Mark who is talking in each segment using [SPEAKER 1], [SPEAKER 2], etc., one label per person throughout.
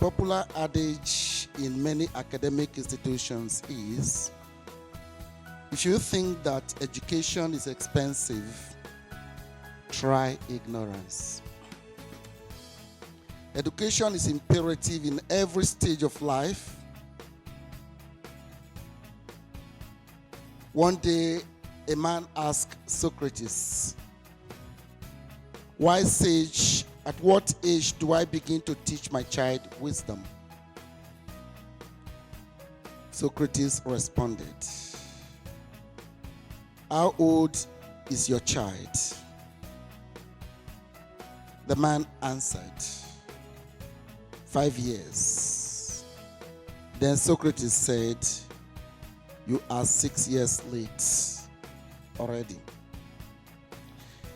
[SPEAKER 1] popular adage in many academic institutions is, if you think that education is expensive, try ignorance. Education is imperative in every stage of life. One day, a man asked Socrates, "Wise sage, at what age do I begin to teach my child wisdom?" Socrates responded, "How old is your child?" The man answered, 5 years. Then Socrates said, "You are 6 years late already."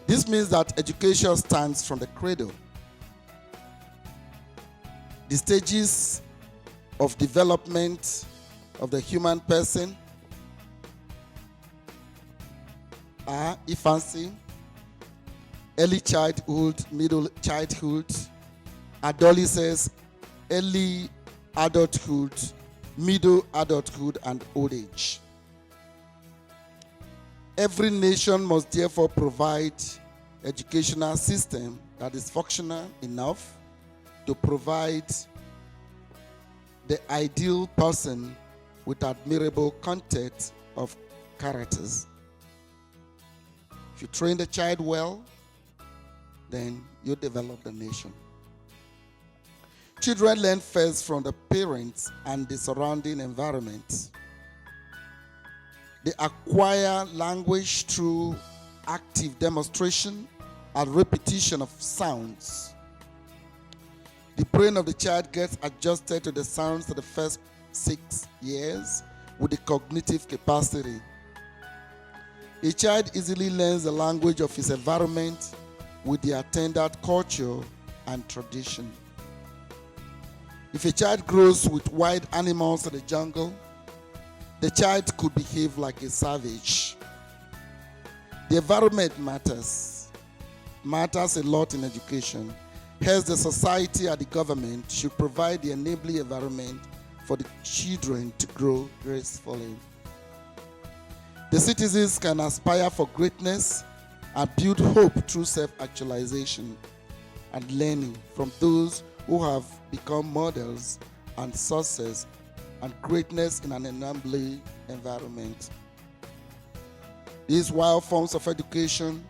[SPEAKER 1] This means that education starts from the cradle. The stages of development of the human person are infancy, early childhood, middle childhood, adolescence, early adulthood, middle adulthood, and old age. Every nation must therefore provide educational system that is functional enough to provide the ideal person with admirable content of characters. If you train the child well, then you develop the nation. Children learn first from the parents and the surrounding environment. They acquire language through active demonstration and repetition of sounds. The brain of the child gets adjusted to the sounds of the first 6 years with the cognitive capacity. A child easily learns the language of his environment with the attendant culture and tradition. If a child grows with wild animals in the jungle, the child could behave like a savage. The environment matters a lot in education. Hence, the society and the government should provide the enabling environment for the children to grow gracefully. The citizens can aspire for greatness and build hope through self-actualization and learning from those who have become models and sources and greatness in an enabling environment. These wild forms of education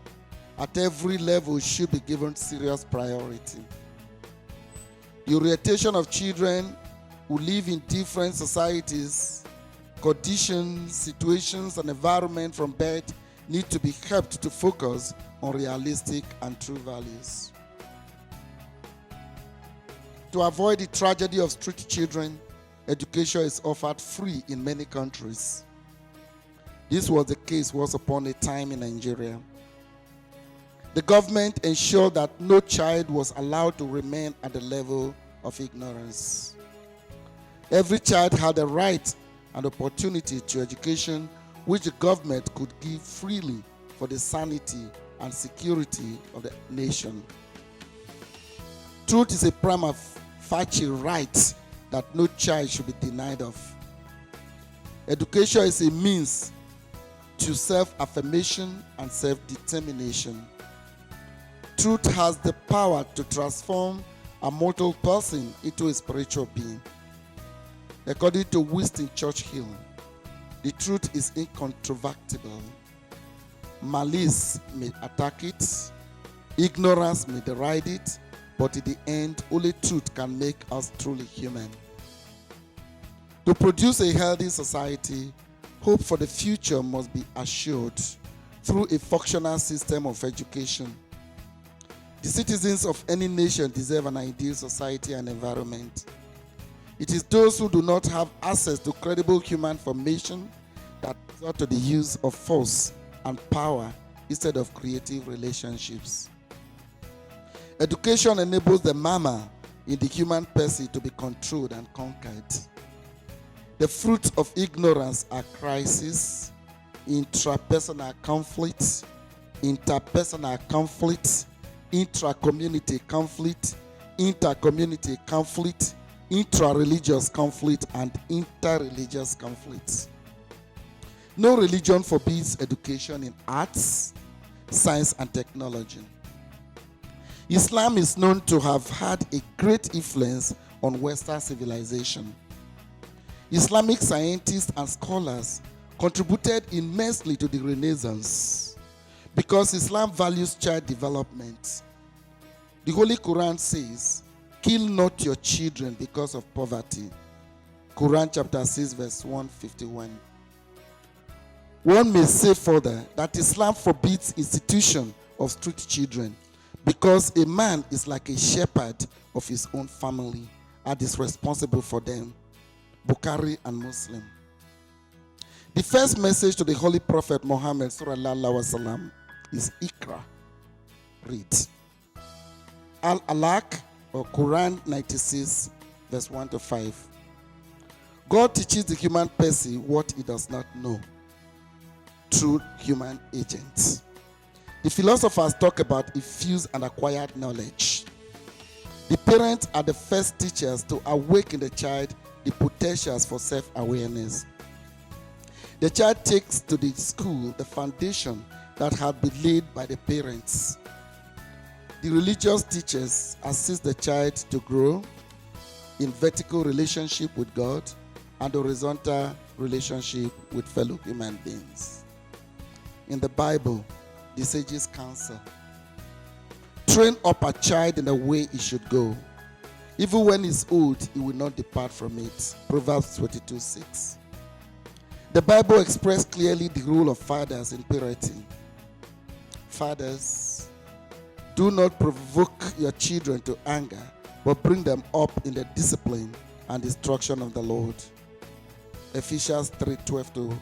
[SPEAKER 1] at every level should be given serious priority. The orientation of children who live in different societies, conditions, situations, and environment from birth need to be helped to focus on realistic and true values. To avoid the tragedy of street children, education is offered free in many countries. This was the case once upon a time in Nigeria. The government ensured that no child was allowed to remain at the level of ignorance. Every child had a right and opportunity to education which the government could give freely for the sanity and security of the nation. Truth is a prima facie right that no child should be denied of. Education is a means to self-affirmation and self-determination. Truth has the power to transform a mortal person into a spiritual being. According to Winston Churchill, the truth is incontrovertible. Malice may attack it, ignorance may deride it, but in the end, only truth can make us truly human. To produce a healthy society, hope for the future must be assured through a functional system of education. The citizens of any nation deserve an ideal society and environment. It is those who do not have access to credible human formation that resort to the use of force and power instead of creative relationships. Education enables the mama in the human person to be controlled and conquered. The fruits of ignorance are crisis, intrapersonal conflict, interpersonal conflict, intra-community conflict, intercommunity conflict, intra-religious conflict, and inter-religious conflicts. No religion forbids education in arts, science, and technology. Islam is known to have had a great influence on Western civilization. Islamic scientists and scholars contributed immensely to the Renaissance because Islam values child development. The Holy Quran says, "Kill not your children because of poverty." Quran chapter 6 verse 151. One may say further that Islam forbids institution of strict children because a man is like a shepherd of his own family and is responsible for them. Bukhari and Muslim. The first message to the Holy Prophet Muhammad sallallahu alaihi wasallam is Iqra. Read. Al-Alaq, or Quran 96 verse 1 to 5. God teaches the human person what he does not know through human agents. The philosophers talk about infused and acquired knowledge. The parents are the first teachers to awake in the child the potentials for self-awareness. The child takes to the school the foundation that had been laid by the parents. The religious teachers assist the child to grow in vertical relationship with God and horizontal relationship with fellow human beings. In the Bible, the sages counsel, train up a child in the way he should go. Even when he's old, he will not depart from it. Proverbs 22:6. The Bible expressed clearly the role of fathers in parenting. Fathers, do not provoke your children to anger, but bring them up in the discipline and instruction of the Lord. Ephesians 3:12 to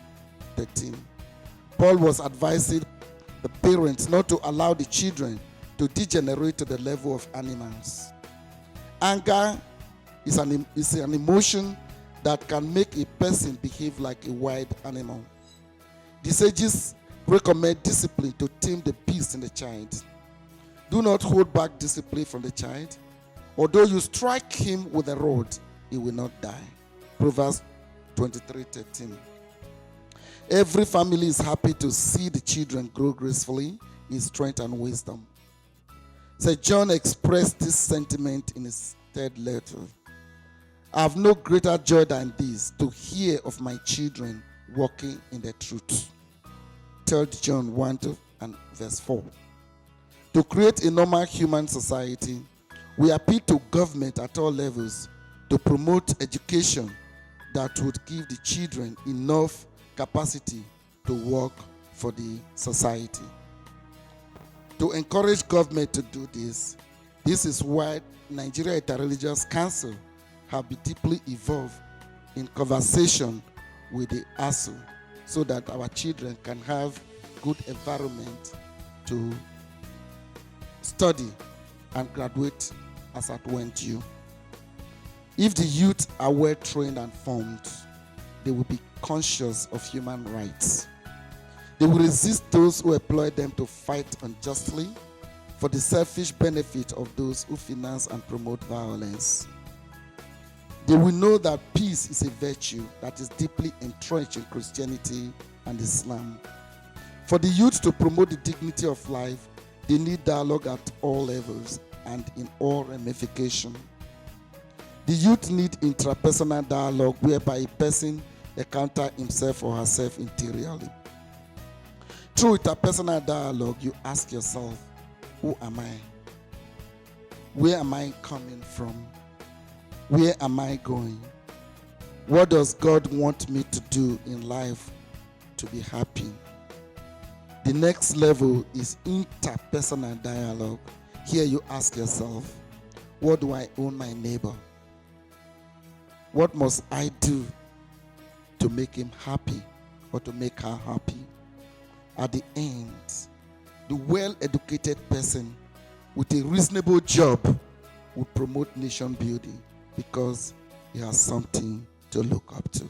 [SPEAKER 1] 13. Paul was advising the parents not to allow the children to degenerate to the level of animals. Anger is an emotion that can make a person behave like a wild animal. The sages recommend discipline to tame the beast in the child. Do not hold back discipline from the child. Although you strike him with a rod, he will not die. Proverbs 23:13. Every family is happy to see the children grow gracefully in strength and wisdom. St. John expressed this sentiment in his third letter. I have no greater joy than this, to hear of my children walking in the truth. 3 John 1 and verse 4. To create a normal human society, we appeal to government at all levels to promote education that would give the children enough capacity to work for the society. To encourage government to do this is why Nigeria Interreligious Council have been deeply involved in conversation with the ASU so that our children can have good environment to study and graduate as at when due. If the youth are well trained and formed, they will be conscious of human rights. They will resist those who employ them to fight unjustly for the selfish benefit of those who finance and promote violence. They will know that peace is a virtue that is deeply entrenched in Christianity and Islam. For the youth to promote the dignity of life, they need dialogue at all levels and in all ramifications. The youth need intrapersonal dialogue whereby a person encounters himself or herself interiorly. Through interpersonal dialogue, you ask yourself, who am I? Where am I coming from? Where am I going? What does God want me to do in life to be happy? The next level is interpersonal dialogue. Here you ask yourself, what do I owe my neighbor? What must I do to make him happy or to make her happy? At the end, the well-educated person with a reasonable job will promote nation building because he has something to look up to.